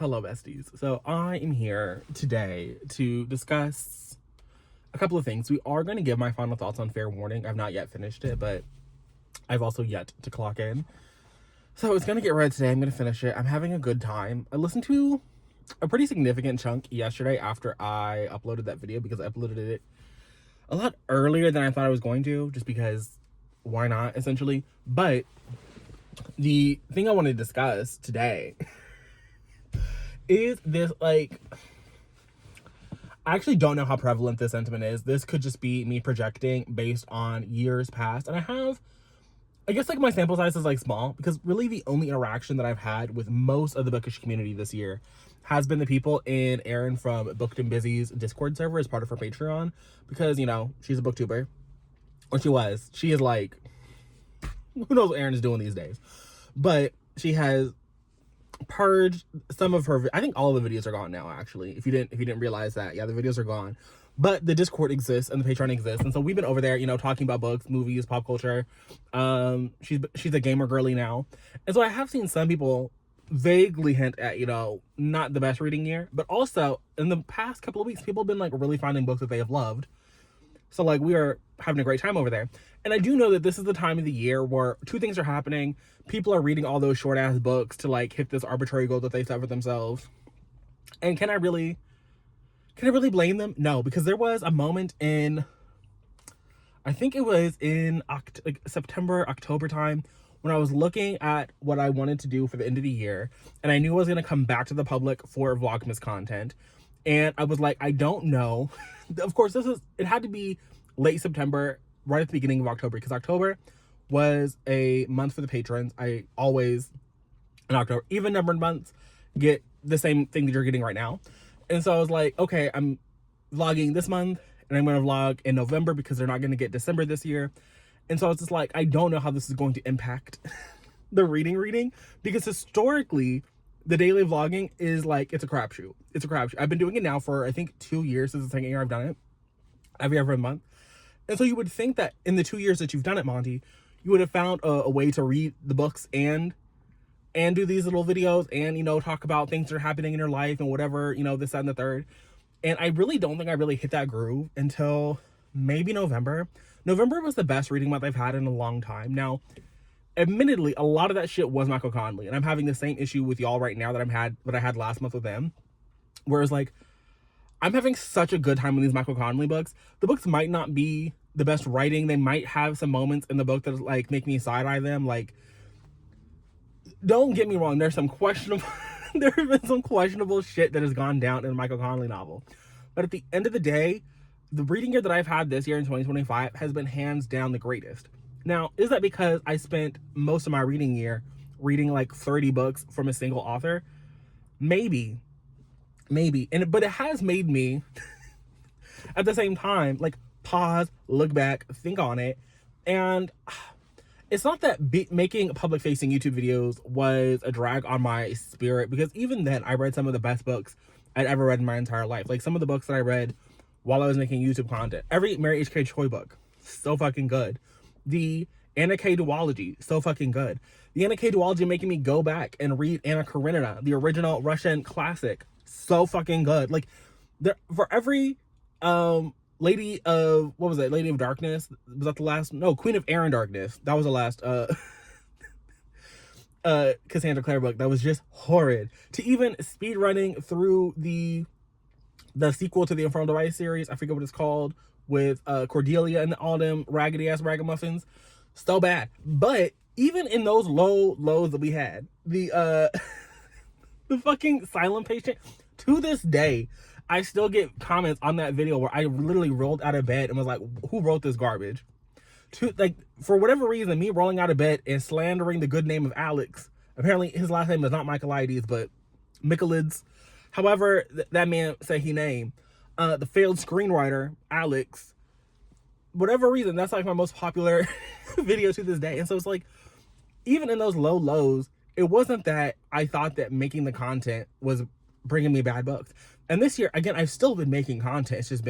Hello, besties. So I am here today to discuss a couple of things. We are going to give my final thoughts on Fair Warning. I've not yet finished it, but I've also yet to clock in. So it's going to get read today. I'm going to finish it. I'm having a good time. I listened to a pretty significant chunk yesterday after I uploaded that video because I uploaded it a lot earlier than I thought I was going to, just because why not, essentially. But the thing I want to discuss today is this, like, I actually don't know how prevalent this sentiment is. This could just be me projecting based on years past. And I guess, like, my sample size is, like, small because really the only interaction that I've had with most of the bookish community this year has been the people in Erin from Booked and Busy's Discord server as part of her Patreon, because, you know, she's a booktuber. Or she was. She is, like, who knows what Erin is doing these days. But she has purged some of her, I think all of the videos are gone now, actually. If you didn't realize that, yeah, the videos are gone, but the Discord exists and the Patreon exists. And so we've been over there, you know, talking about books, movies, pop culture. She's a gamer girly now, and so I have seen some people vaguely hint at, you know, not the best reading year, but also in the past couple of weeks people have been, like, really finding books that they have loved. So, like, we are having a great time over there. And I do know that this is the time of the year where two things are happening. People are reading all those short-ass books to, like, hit this arbitrary goal that they set for themselves. And can I really blame them? No, because there was a moment in, I think it was in September, October time, when I was looking at what I wanted to do for the end of the year. And I knew I was going to come back to the public for vlogmas content. And I was like, I don't know. Of course, it had to be late September, right at the beginning of October, because October was a month for the patrons. I always, in October, even numbered months, get the same thing that you're getting right now. And so I was like, okay, I'm vlogging this month, and I'm going to vlog in November because they're not going to get December this year. And so I was just like, I don't know how this is going to impact the reading, because historically, the daily vlogging is like, it's a crapshoot. It's a crapshoot. I've been doing it now for, I think, 2 years. This is the second year I've done it. Every month. And so you would think that in the 2 years that you've done it, Monty, you would have found a way to read the books and do these little videos and, you know, talk about things that are happening in your life and whatever, you know, this, that, and the third. And I really don't think I really hit that groove until maybe November. November was the best reading month I've had in a long time. Now, admittedly, a lot of that shit was Michael Conley, and I'm having the same issue with y'all right now that I had last month with them. Whereas, like, I'm having such a good time with these Michael Conley books. The books might not be the best writing. They might have some moments in the book that, like, make me side-eye them. Like, don't get me wrong, there's some questionable there have been some questionable shit that has gone down in a Michael Conley novel. But at the end of the day, the reading year that I've had this year in 2025 has been hands down the greatest. Now, is that because I spent most of my reading year reading like 30 books from a single author? Maybe. But it has made me, at the same time, like, pause, look back, think on it. And it's not that making public-facing YouTube videos was a drag on my spirit, because even then, I read some of the best books I'd ever read in my entire life. Like, some of the books that I read while I was making YouTube content. Every Mary H.K. Choi book, so fucking good. The Anna K. duology, so fucking good. The Anna K. duology making me go back and read Anna Karenina, the original Russian classic, so fucking good. Like, for every Lady of, what was it? Lady of Darkness? Was that the last? No, Queen of Air and Darkness. That was the last Cassandra Clare book. That was just horrid. To even speed running through the sequel to the Infernal Device series, I forget what it's called, with Cordelia and all them raggedy ass ragamuffins. So bad. But even in those lows that we had, the fucking Silent Patient, to this day, I still get comments on that video where I literally rolled out of bed and was like, who wrote this garbage? Like, for whatever reason, me rolling out of bed and slandering the good name of Alex. Apparently, his last name is not Michaelides, but Michaelids. However, that man said he named. The failed screenwriter, Alex. Whatever reason, that's like my most popular video to this day. And so it's like, even in those lows, it wasn't that I thought that making the content was bringing me bad books. And this year, again, I've still been making content. It's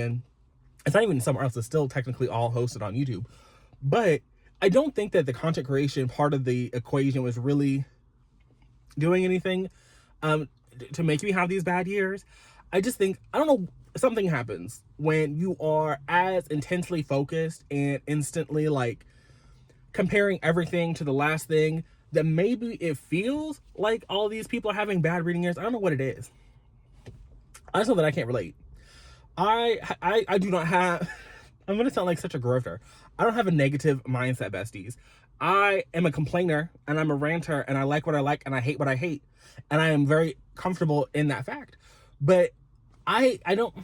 not even somewhere else. It's still technically all hosted on YouTube. But I don't think that the content creation part of the equation was really doing anything. to make me have these bad years. I just think, I don't know, something happens when you are as intensely focused and instantly like comparing everything to the last thing, that maybe it feels like all these people are having bad reading years. I don't know what it is. I just know that I can't relate. I do not have, I'm gonna sound like such a grifter. I don't have a negative mindset, besties. I am a complainer and I'm a ranter and I like what I like and I hate what I hate. And I am very comfortable in that fact. But I don't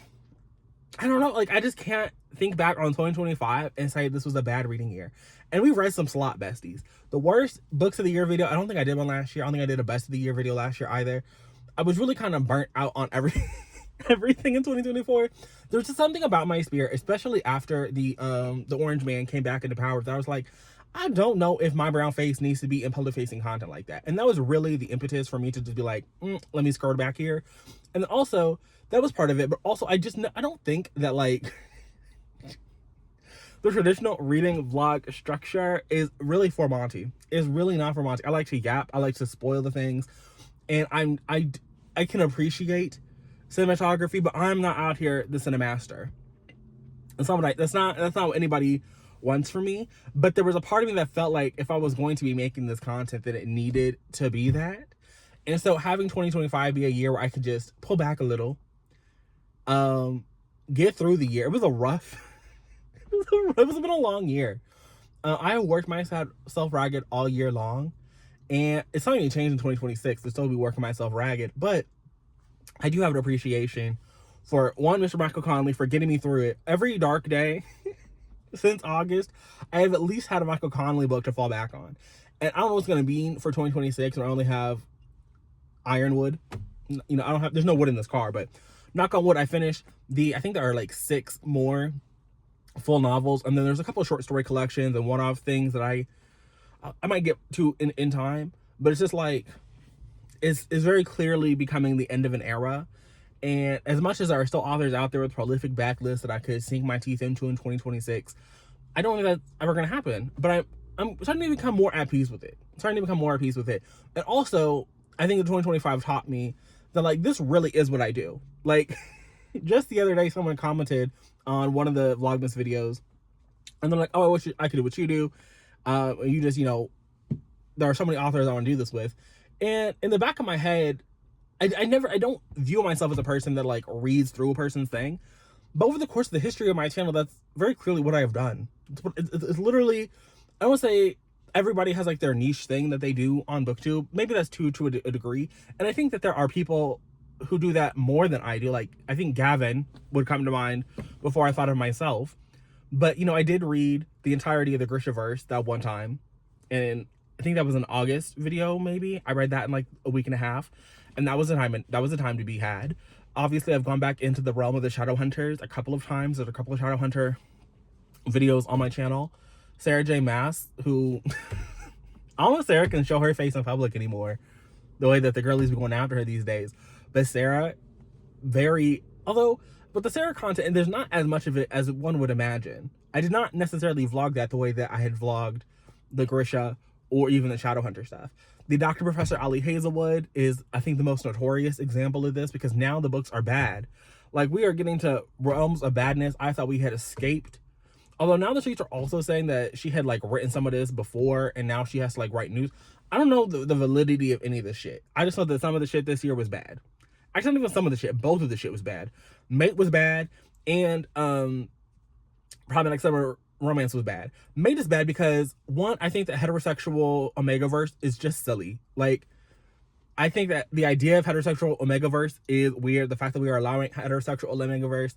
know, like I just can't think back on 2025 and say this was a bad reading year. And we read some slot, besties. The worst books of the year video, I don't think I did one last year. I don't think I did a best of the year video last year either. I was really kind of burnt out on everything in 2024. There's just something about my spirit, especially after the Orange Man came back into power, that I was like, I don't know if my brown face needs to be in public facing content like that. And that was really the impetus for me to just be like, let me scroll back here. And then also, that was part of it, but also I don't think that like the traditional reading vlog structure is really for Monty. It's really not for Monty. I like to yap. I like to spoil the things. And I can appreciate cinematography, but I'm not out here the cinemaster. That's not what anybody wants from me. But there was a part of me that felt like if I was going to be making this content, that it needed to be that. And so having 2025 be a year where I could just pull back a little, get through the year. It was a rough, it was been a long year. I worked myself ragged all year long, and it's not even changed in 2026 to still be working myself ragged. But I do have an appreciation for Mr. Michael Connelly for getting me through it. Every dark day since August, I have at least had a Michael Connelly book to fall back on. And I don't know what's going to be for 2026 when I only have ironwood. You know, there's no wood in this car, but knock on wood, I finished I think there are like 6 more full novels. And then there's a couple of short story collections and one-off things that I might get to in time. But it's just like, it's very clearly becoming the end of an era. And as much as there are still authors out there with prolific backlists that I could sink my teeth into in 2026, I don't think that's ever going to happen. But I'm starting to become more at peace with it. And also, I think that 2025 taught me that, like, this really is what I do. Like, just the other day, someone commented on one of the vlogmas videos, and they're like, oh, I wish I could do what you do. You just, there are so many authors I want to do this with. And in the back of my head, I don't view myself as a person that like reads through a person's thing. But over the course of the history of my channel, that's very clearly what I have done. It's literally, I won't say everybody has like their niche thing that they do on BookTube. Maybe that's to a degree. And I think that there are people who do that more than I do. Like, I think Gavin would come to mind before I thought of myself. But, I did read the entirety of the Grishaverse that one time. And I think that was an August video, maybe. I read that in like a week and a half. And that was the time to be had. Obviously, I've gone back into the realm of the Shadowhunters a couple of times. There's a couple of Shadowhunter videos on my channel. Sarah J. Maas, who I don't know if Sarah can show her face in public anymore, the way that the girlies be going after her these days. But Sarah, but the Sarah content, and there's not as much of it as one would imagine. I did not necessarily vlog that the way that I had vlogged the Grisha or even the Shadowhunter stuff. The Dr. Professor Ali Hazelwood is, I think, the most notorious example of this, because now the books are bad. Like, we are getting to realms of badness I thought we had escaped. Although now the streets are also saying that she had like written some of this before and now she has to like write news. I don't know the validity of any of this shit. I just know that some of the shit this year was bad. Actually, not even some of the shit. Both of the shit was bad. Mate was bad, and probably like Summer Romance was bad. Mate is bad because, one, I think that heterosexual Omegaverse is just silly. Like, I think that the idea of heterosexual Omegaverse is weird. The fact that we are allowing heterosexual Omegaverse,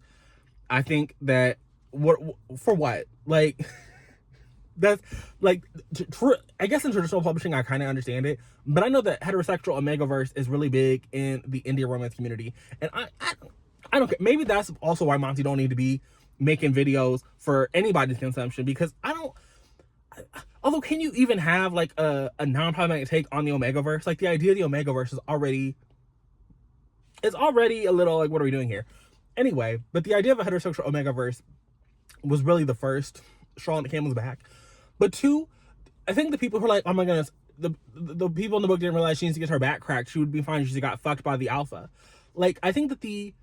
I think that for what? Like, that's like, I guess in traditional publishing I kind of understand it, but I know that heterosexual Omegaverse is really big in the indie romance community, and I don't care. Maybe that's also why Monty don't need to be making videos for anybody's consumption, because although, can you even have like a non-problematic take on the Omegaverse? Like, the idea of the Omegaverse is already a little like, what are we doing here? Anyway, but the idea of a heterosexual Omegaverse was really the first straw on the camel's back. But two, I think the people who are like, oh my goodness, the people in the book didn't realize she needs to get her back cracked, she would be fine. She got fucked by the alpha. Like, I think that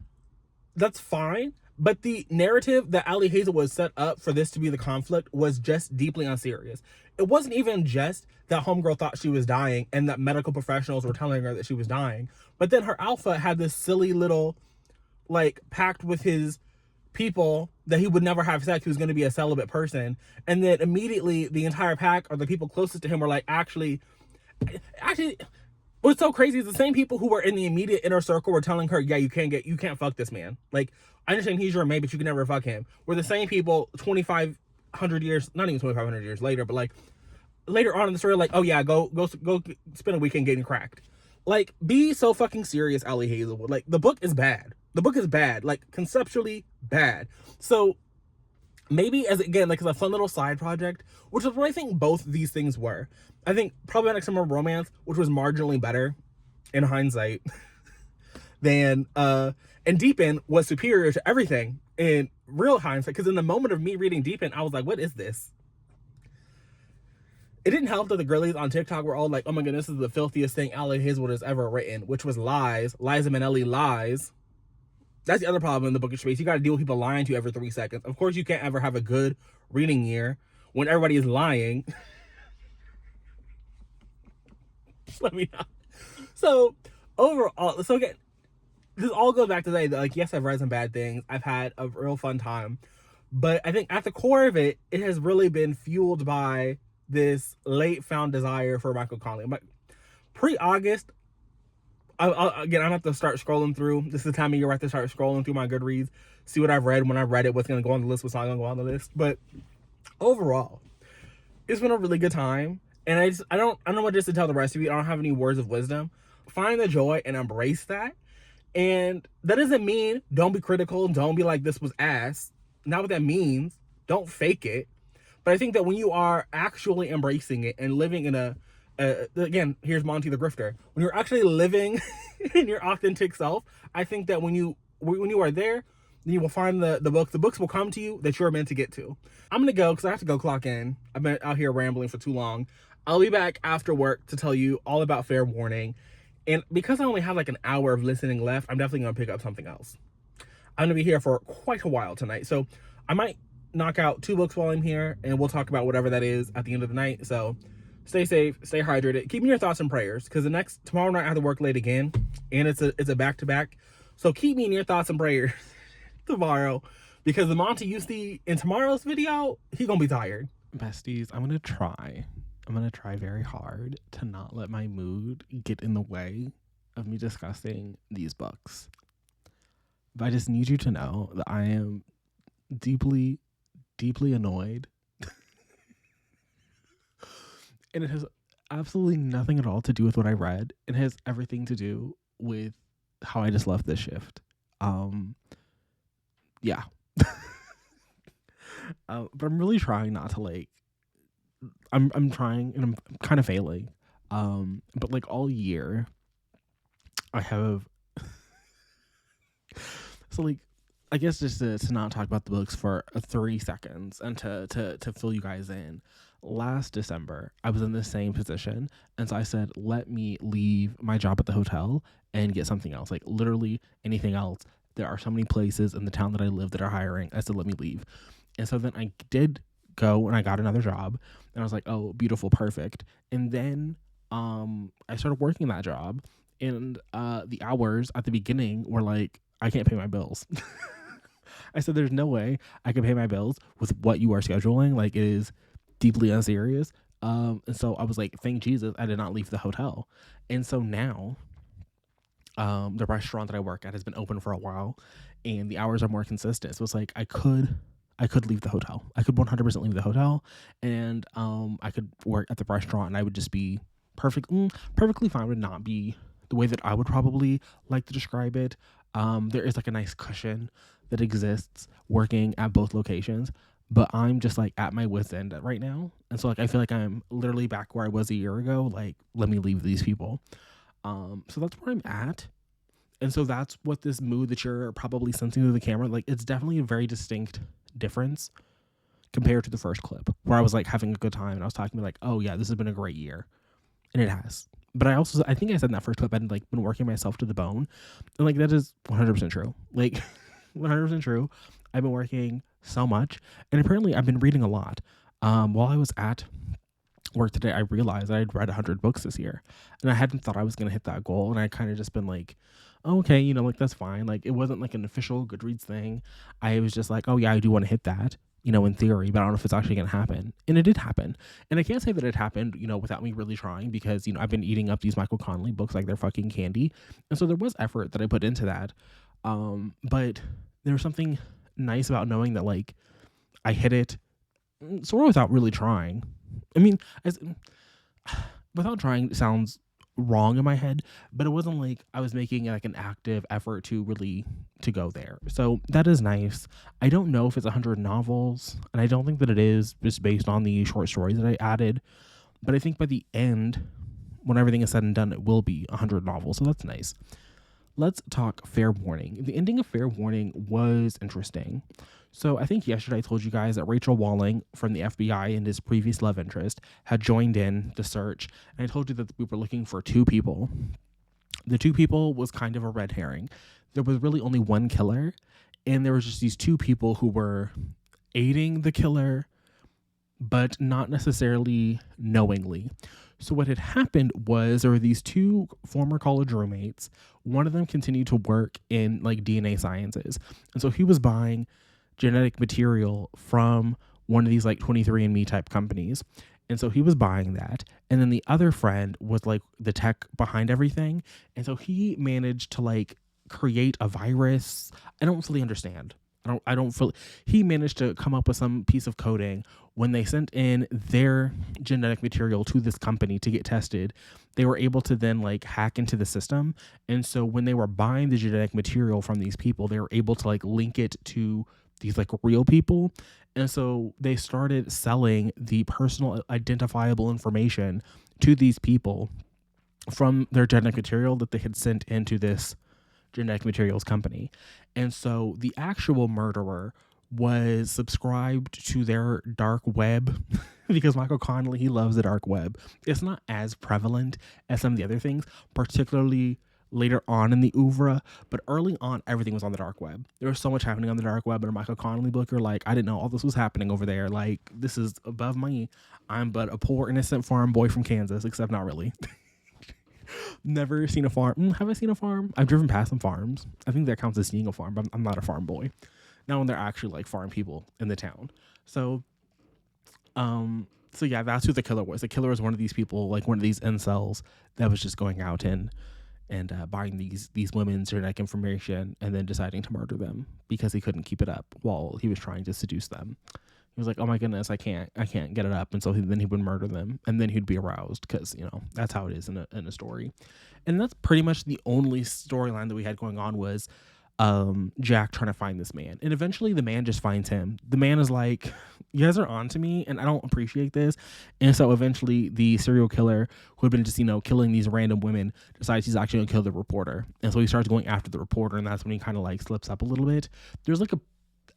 that's fine, but the narrative that Ali Hazel was set up for this to be the conflict was just deeply unserious. It wasn't even just that homegirl thought she was dying and that medical professionals were telling her that she was dying, but then her alpha had this silly little, like, pact with his people that he would never have sex. He was going to be a celibate person, and then immediately the entire pack, or the people closest to him, were like, actually, what's so crazy is the same people who were in the immediate inner circle were telling her, yeah, you can't fuck this man. Like, I understand he's your mate, but you can never fuck him. Were the same people 2,500 years, not even 2,500 years later, but like later on in the story, like, oh yeah, go spend a weekend getting cracked. Like, be so fucking serious, Ali Hazelwood. Like, the book is bad. The book is bad, like, conceptually bad. So maybe as a fun little side project, which is what I think both these things were. I think Problematic Summer Romance, which was marginally better in hindsight than and Deepen was superior to everything in real hindsight, because in the moment of me reading Deepen, I was like, what is this? It didn't help that the girlies on TikTok were all like, oh my goodness, this is the filthiest thing Ali Hazelwood has ever written, which was lies. Liza Minnelli lies. That's the other problem in the bookish space. You got to deal with people lying to you every 3 seconds. Of course, you can't ever have a good reading year when everybody is lying. Let me know. So, overall, again, this all goes back to say that, like, yes, I've read some bad things. I've had a real fun time. But I think at the core of it, it has really been fueled by this late found desire for Michael Connelly. But pre-August, I'm gonna have to start scrolling through. This is the time of year where I have to start scrolling through my Goodreads, see what I've read, when I've read it, what's gonna go on the list, what's not gonna go on the list. But overall, it's been a really good time. And I don't know what just to tell the rest of you. I don't have any words of wisdom. Find the joy and embrace that. And that doesn't mean don't be critical, don't be like, this was ass. Not what that means. Don't fake it. But I think that when you are actually embracing it and living in again, here's Monty the Grifter. When you're actually living in your authentic self, I think that when you are there, then you will find the books. The books will come to you that you're meant to get to. I'm going to go because I have to go clock in. I've been out here rambling for too long. I'll be back after work to tell you all about Fair Warning. And because I only have like an hour of listening left, I'm definitely going to pick up something else. I'm going to be here for quite a while tonight. So I might knock out 2 books while I'm here, and we'll talk about whatever that is at the end of the night. So stay safe, stay hydrated, keep me in your thoughts and prayers, because tomorrow night I have to work late again, and it's a back-to-back. So keep me in your thoughts and prayers tomorrow, because the Monty you see in tomorrow's video, he gonna be tired. Besties, I'm gonna try very hard to not let my mood get in the way of me discussing these books. But I just need you to know that I am deeply, deeply annoyed. And it has absolutely nothing at all to do with what I read. It has everything to do with how I just left this shift. Yeah. But I'm really trying not to, like, I'm trying, and I'm kind of failing. But like all year I have so, like, I guess just to not talk about the books for 3 seconds and to fill you guys in. Last December, I was in the same position, and so I said, let me leave my job at the hotel and get something else, like literally anything else. There are so many places in the town that I live that are hiring. I said, let me leave. And so then I did go, and I got another job, and I was like, oh, beautiful, perfect. And then I started working that job, and the hours at the beginning were like, I can't pay my bills. I said, there's no way I can pay my bills with what you are scheduling. Like, it is deeply unserious. And so I was like, thank Jesus I did not leave the hotel. And so now the restaurant that I work at has been open for a while, and the hours are more consistent. So it's like I could leave the hotel. I could 100% leave the hotel, and I could work at the restaurant, and I would just be perfectly fine. Would not be the way that I would probably like to describe it. There is like a nice cushion that exists working at both locations, but I'm just like at my wit's end right now. And so like I feel like I'm literally back where I was a year ago. Like, let me leave these people. So that's where I'm at. And so that's what this mood that you're probably sensing through the camera, like, it's definitely a very distinct difference compared to the first clip where I was like having a good time and I was talking like, oh yeah, this has been a great year. and it has. But I think I said in that first clip, I'd like been working myself to the bone, and like that is 100% true. Like 100% true. I've been working so much, and apparently I've been reading a lot. While I was at work today, I realized I'd read 100 books this year, and I hadn't thought I was gonna hit that goal, and I kind of just been like, oh, okay, like that's fine. Like it wasn't like an official Goodreads thing. I was just like, oh yeah, I do want to hit that, in theory, but I don't know if it's actually gonna happen. And it did happen, and I can't say that it happened, without me really trying, because I've been eating up these Michael Connelly books like they're fucking candy, and so there was effort that I put into that. But there was something nice about knowing that like I hit it sort of without really trying. I mean, without trying sounds wrong in my head, but it wasn't like I was making like an active effort to go there. So that is nice. I don't know if it's 100 novels, and I don't think that it is, just based on the short stories that I added. But I think by the end, when everything is said and done, it will be 100 novels. So that's nice. Let's talk Fair Warning. The ending of Fair Warning was interesting. So I think yesterday I told you guys that Rachel Walling from the FBI and his previous love interest had joined in the search. And I told you that we were looking for 2 people. The 2 people was kind of a red herring. There was really only one killer. And there was just these 2 people who were aiding the killer, but not necessarily knowingly. So what had happened was there were these 2 former college roommates. One of them continued to work in like DNA sciences. And so he was buying genetic material from one of these like 23andMe type companies. And so he was buying that. And then the other friend was like the tech behind everything. And so he managed to like create a virus. I don't fully understand. He managed to come up with some piece of coding. When they sent in their genetic material to this company to get tested, they were able to then like hack into the system. And so when they were buying the genetic material from these people, they were able to like link it to these like real people. And so they started selling the personal identifiable information to these people from their genetic material that they had sent into this genetic materials company. And so the actual murderer was subscribed to their dark web because Michael Connelly, he loves the dark web. It's not as prevalent as some of the other things, particularly later on in the oeuvre, but early on, everything was on the dark web. There was so much happening on the dark web. In a Michael Connelly book, you're like, I didn't know all this was happening over there. Like, this is above me. I'm but a poor, innocent farm boy from Kansas, except not really. Never seen a farm. Have I seen a farm? I've driven past some farms. I think that counts as seeing a farm, but I'm not a farm boy. Not when they're actually like farm people in the town. So yeah, that's who the killer was. The killer was one of these people, like one of these incels that was just going out and buying these women's genetic information and then deciding to murder them because he couldn't keep it up while he was trying to seduce them. He was like, oh my goodness, I can't get it up. And so then he would murder them, and then he'd be aroused because, that's how it is in a story. And that's pretty much the only storyline that we had going on was Jack trying to find this man. And eventually the man just finds him. The man is like, you guys are on to me and I don't appreciate this. And so eventually the serial killer who had been just, killing these random women decides he's actually gonna kill the reporter. And so he starts going after the reporter, and that's when he kind of like slips up a little bit. There's like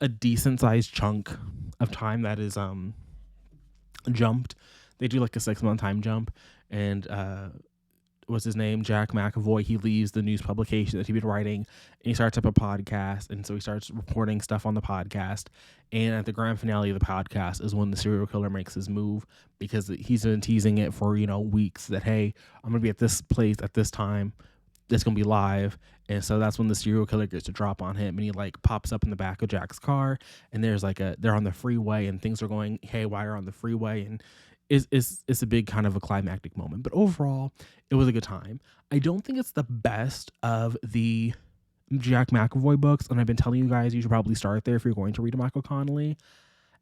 a decent sized chunk of time that is jumped. They do like a 6-month time jump, and what's his name, Jack McAvoy, he leaves the news publication that he'd been writing, and he starts up a podcast, and so he starts reporting stuff on the podcast. And at the grand finale of the podcast is when the serial killer makes his move, because he's been teasing it for weeks that, hey, I'm gonna be at this place at this time, it's gonna be live. And so that's when the serial killer gets to drop on him, and he like pops up in the back of Jack's car, and there's like they're on the freeway and things are going haywire on the freeway, and it's a big kind of a climactic moment. But overall, it was a good time. I don't think it's the best of the Jack McAvoy books, and I've been telling you guys you should probably start there if you're going to read a Michael Connelly.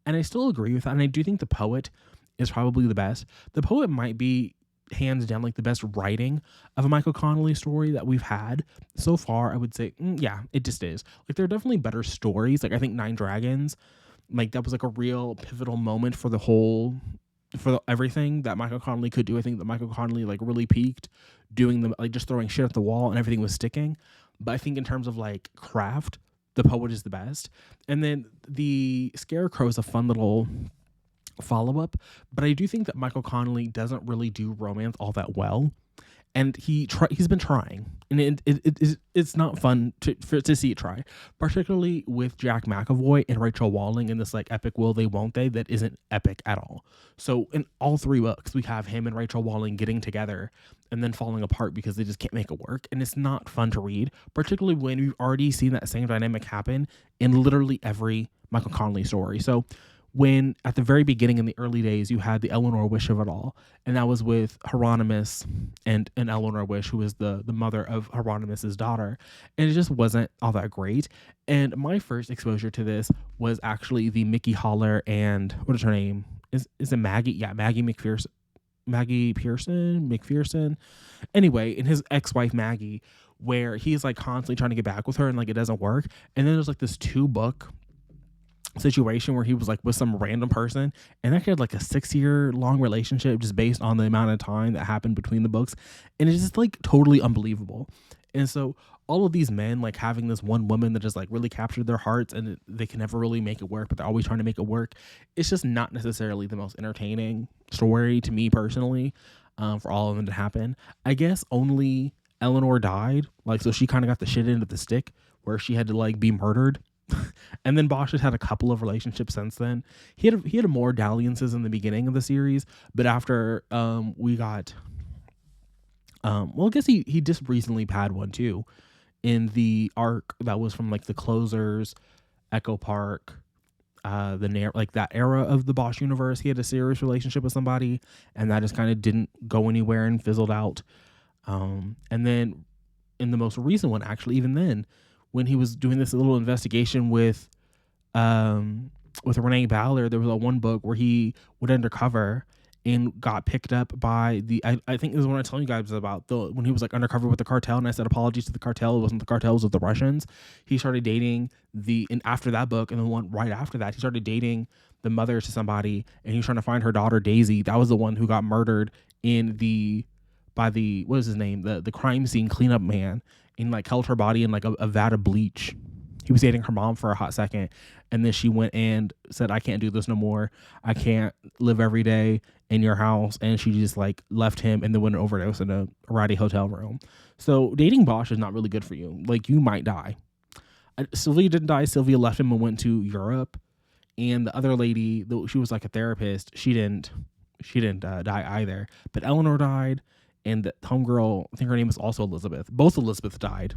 And I still agree with that, and I do think The Poet is probably the best. The Poet might be hands down like the best writing of a Michael Connelly story that we've had so far. I would say, yeah, it just is. Like, there are definitely better stories. Like, I think Nine Dragons, like, that was like a real pivotal moment for everything that Michael Connelly could do. I think that Michael Connelly like really peaked doing the like just throwing shit at the wall and everything was sticking. But I think in terms of like craft, The Poet is the best. And then The Scarecrow is a fun little follow-up, but I do think that Michael Connelly doesn't really do romance all that well, and he's been trying, and it's not fun to see it try, particularly with Jack McAvoy and Rachel Walling in this like epic will they won't they that isn't epic at all. So in all three books we have him and Rachel Walling getting together and then falling apart because they just can't make it work, and it's not fun to read, particularly when we've already seen that same dynamic happen in literally every Michael Connelly story. So when at the very beginning in the early days you had the Eleanor Wish of it all, and that was with Hieronymus and Eleanor Wish, who was the mother of Hieronymus's daughter, and it just wasn't all that great. And my first exposure to this was actually the Mickey Holler and what is her name? Is it Maggie? Yeah, Maggie McPherson. Anyway, and his ex-wife Maggie, where he's like constantly trying to get back with her and like it doesn't work. And then there's like this 2-book situation where he was like with some random person, and they had like a 6-year long relationship just based on the amount of time that happened between the books, and it's just like totally unbelievable. And so all of these men like having this one woman that just like really captured their hearts, and they can never really make it work, but they're always trying to make it work. It's just not necessarily the most entertaining story to me personally, for all of them to happen. I guess only Eleanor died, like, so she kind of got the shit end of the stick where she had to like be murdered. And then Bosch has had a couple of relationships since then. He had more dalliances in the beginning of the series, but after we got well, I guess he just recently had one too in the arc that was from like the Closers, Echo Park, like that era of the Bosch universe. He had a serious relationship with somebody, and that just kind of didn't go anywhere and fizzled out. And then in the most recent one, actually, even then, when he was doing this little investigation with Renee Ballard, there was a one book where he went undercover and got picked up by I think it was when I told you guys about when he was like undercover with the cartel, and I said apologies to the cartel. It wasn't the cartel, it was with the Russians. He started dating and after that book, and the one right after that, he started dating the mother to somebody, and he was trying to find her daughter Daisy. That was the one who got murdered by the what is his name, the crime scene cleanup man, and like held her body in like a vat of bleach. He was dating her mom for a hot second, and then she went and said, I can't do this no more. I can't live every day in your house. And she just like left him and then went and overdosed in a ratty hotel room. So dating Bosch is not really good for you. Like, you might die. Sylvia didn't die. Sylvia left him and went to Europe. And the other lady, though she was like a therapist, she didn't die either. But Eleanor died, and the homegirl, I think her name was also Elizabeth. Both Elizabeth died.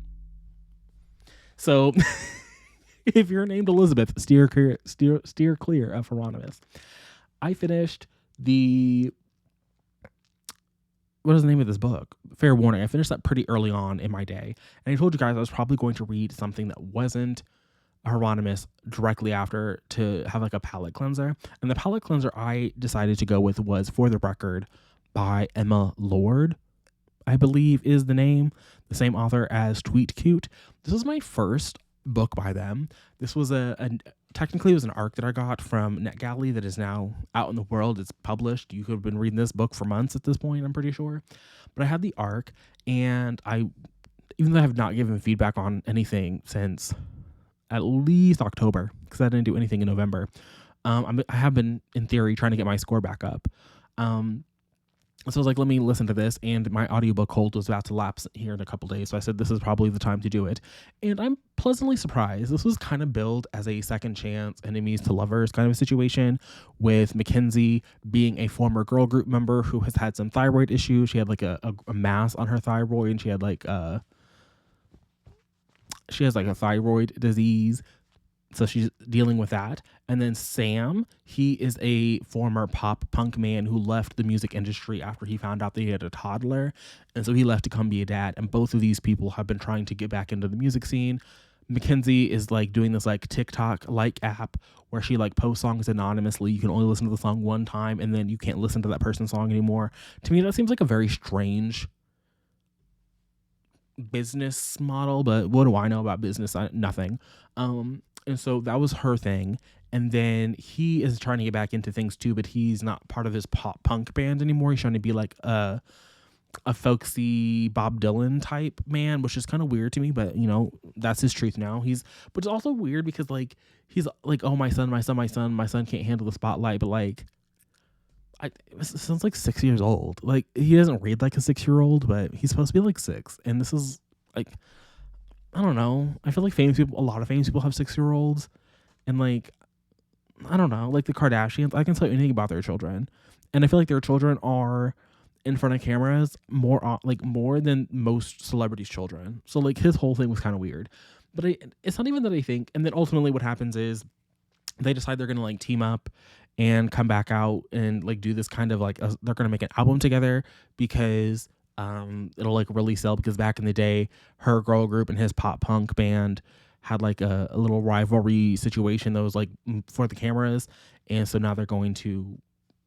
So if you're named Elizabeth, steer clear of Hieronymus. I finished what is the name of this book? Fair Warning. I finished that pretty early on in my day. And I told you guys I was probably going to read something that wasn't Hieronymus directly after to have like a palate cleanser. And the palate cleanser I decided to go with was For the Record by Emma Lord, I believe is the name, the same author as Tweet Cute. This was my first book by them. This was technically it was an arc that I got from NetGalley that is now out in the world. It's published. You could have been reading this book for months at this point, I'm pretty sure. But I had the arc, and even though I have not given feedback on anything since at least October, because I didn't do anything in November, I have been, in theory, trying to get my score back up. So I was like, let me listen to this, and my audiobook hold was about to lapse here in a couple days, so I said this is probably the time to do it. And I'm pleasantly surprised. This was kind of billed as a second chance, enemies to lovers kind of a situation, with Mackenzie being a former girl group member who has had some thyroid issues. She had like a mass on her thyroid, and she has like a thyroid disease. So she's dealing with that. And then Sam, he is a former pop punk man who left the music industry after he found out that he had a toddler. And so he left to come be a dad. And both of these people have been trying to get back into the music scene. Mackenzie is like doing this like TikTok like app where she like posts songs anonymously. You can only listen to the song one time, and then you can't listen to that person's song anymore. To me, that seems like a very strange business model, but what do I know about business? Nothing. And so that was her thing. And then he is trying to get back into things too, but he's not part of his pop punk band anymore. He's trying to be like a folksy Bob Dylan type man, which is kind of weird to me, but you know, that's his truth now. But it's also weird because like, he's like, oh, my son can't handle the spotlight. But like, It sounds like 6 years old. Like, he doesn't read like a 6-year-old, but he's supposed to be like 6. And this is like, I don't know. I feel like a lot of famous people have 6-year-olds. And like, I don't know, like the Kardashians, I can tell you anything about their children. And I feel like their children are in front of cameras more than most celebrities' children. So like his whole thing was kind of weird. But it's not even that I think. And then ultimately what happens is they decide they're going to like team up and come back out and like do this kind of like they're going to make an album together because it'll like really sell, because back in the day her girl group and his pop punk band had like a little rivalry situation that was like for the cameras, and so now they're going to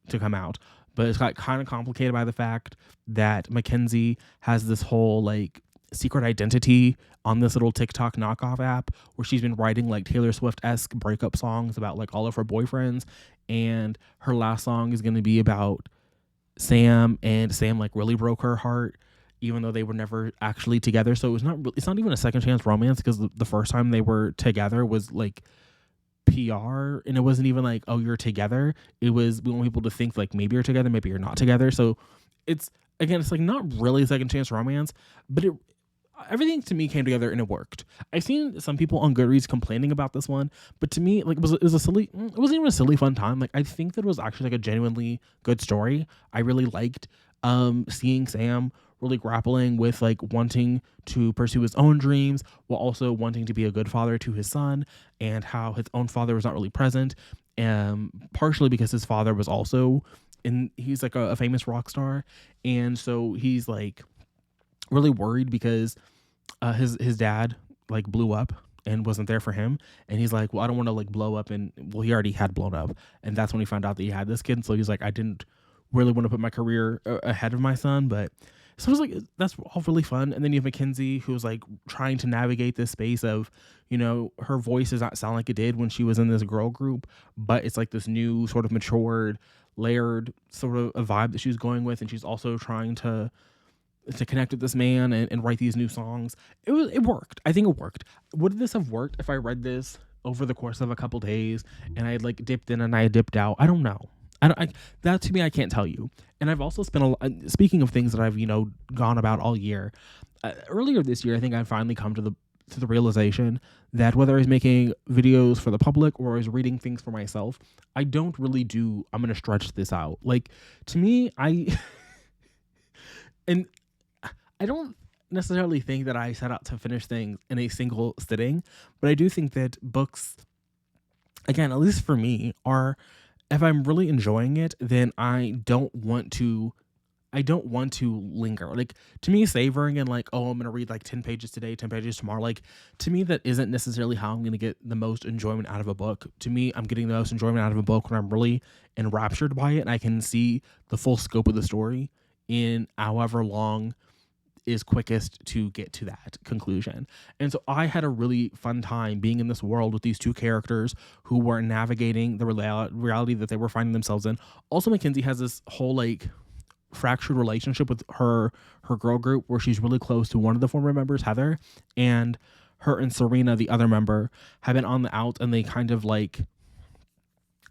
come out. But it's got kind of complicated by the fact that Mackenzie has this whole like secret identity on this little TikTok knockoff app where she's been writing like Taylor Swift-esque breakup songs about like all of her boyfriends, and her last song is going to be about Sam, and Sam like really broke her heart even though they were never actually together. So it's not even a second chance romance, because the first time they were together was like PR, and it wasn't even like, oh, you're together. It was, we want people to think like maybe you're together, maybe you're not together. So it's like not really a second chance romance, but everything to me came together and it worked. I've seen some people on Goodreads complaining about this one, but to me, like, it wasn't even a silly fun time. Like, I think that it was actually like a genuinely good story. I really liked seeing Sam really grappling with like wanting to pursue his own dreams while also wanting to be a good father to his son, and how his own father was not really present, partially because his father was also he's like a famous rock star, and so he's like really worried because his dad like blew up and wasn't there for him, and he's like, well, I don't want to like blow up, and well, he already had blown up, and that's when he found out that he had this kid. So he's like, I didn't really want to put my career ahead of my son. But so it's like, that's all really fun. And then you have Mackenzie, who's like trying to navigate this space of, you know, her voice does not sound like it did when she was in this girl group, but it's like this new sort of matured, layered sort of a vibe that she's going with, and she's also trying to connect with this man and write these new songs. It worked. I think it worked. Would this have worked if I read this over the course of a couple days and I had like dipped in and I had dipped out? I don't know. That to me, I can't tell you. And I've also spent speaking of things that I've, you know, gone about all year. Earlier this year, I think I finally come to the realization that whether I was making videos for the public or I was reading things for myself, I don't really do, I'm going to stretch this out. Like, to me, and I don't necessarily think that I set out to finish things in a single sitting, but I do think that books, again, at least for me, are, if I'm really enjoying it, then I don't want to linger. Like, to me, savoring and like, oh, I'm going to read like 10 pages today, 10 pages tomorrow. Like, to me, that isn't necessarily how I'm going to get the most enjoyment out of a book. To me, I'm getting the most enjoyment out of a book when I'm really enraptured by it and I can see the full scope of the story in however long is quickest to get to that conclusion. And so I had a really fun time being in this world with these two characters who were navigating the reality that they were finding themselves in. Also, Mackenzie has this whole like fractured relationship with her girl group where she's really close to one of the former members, Heather, and her and Serena, the other member, have been on the out, and they kind of like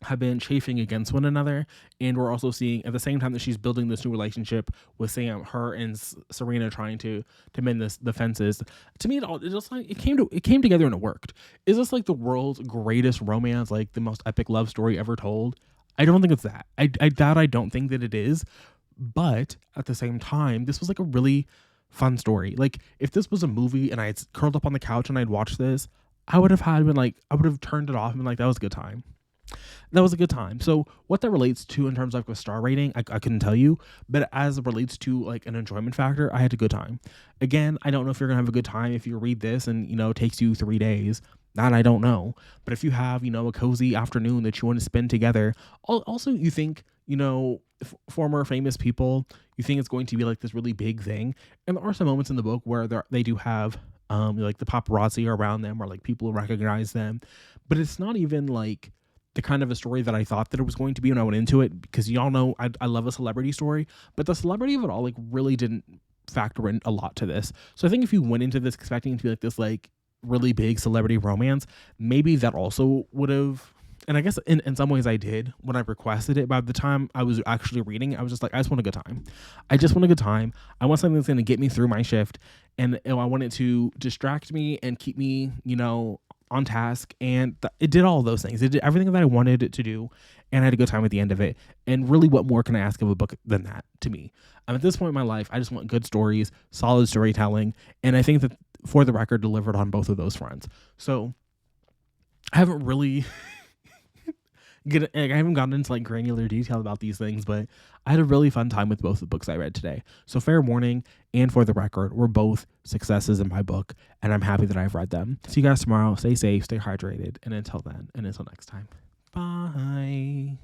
have been chafing against one another. And we're also seeing at the same time that she's building this new relationship with Sam, her and Serena trying to mend the fences. To me, it came together and it worked. Is this like the world's greatest romance, like the most epic love story ever told? I don't think it's that. I don't think that it is. But at the same time, this was like a really fun story. Like, if this was a movie and I had curled up on the couch and I'd watched this, I would have turned it off and been like, that was a good time. That was a good time. So what that relates to in terms of like a star rating, I couldn't tell you, but as it relates to like an enjoyment factor, I had a good time. Again, I don't know if you're gonna have a good time if you read this and, you know, it takes you 3 days. That I don't know. But if you have, you know, a cozy afternoon that you want to spend together, also you think, you know, former famous people, you think it's going to be like this really big thing. And there are some moments in the book where they do have like the paparazzi around them or like people recognize them, but it's not even like the kind of a story that I thought that it was going to be when I went into it, because y'all know I love a celebrity story, but the celebrity of it all like really didn't factor in a lot to this. So I think if you went into this expecting it to be like this like really big celebrity romance, maybe that also would have And I guess in some ways I did when I requested it. By the time I was actually reading, I was just like, I just want a good time. I just want a good time. I want something that's going to get me through my shift. And I want it to distract me and keep me, on task. And it did all of those things. It did everything that I wanted it to do. And I had a good time at the end of it. And really, what more can I ask of a book than that to me? At this point in my life, I just want good stories, solid storytelling. And I think that For the Record delivered on both of those fronts. So I haven't really... I haven't gotten into like granular detail about these things, but I had a really fun time with both the books I read today. So Fair Warning and For the Record were both successes in my book, and I'm happy that I've read them. See you guys tomorrow. Stay safe, stay hydrated, and until then, and until next time, bye.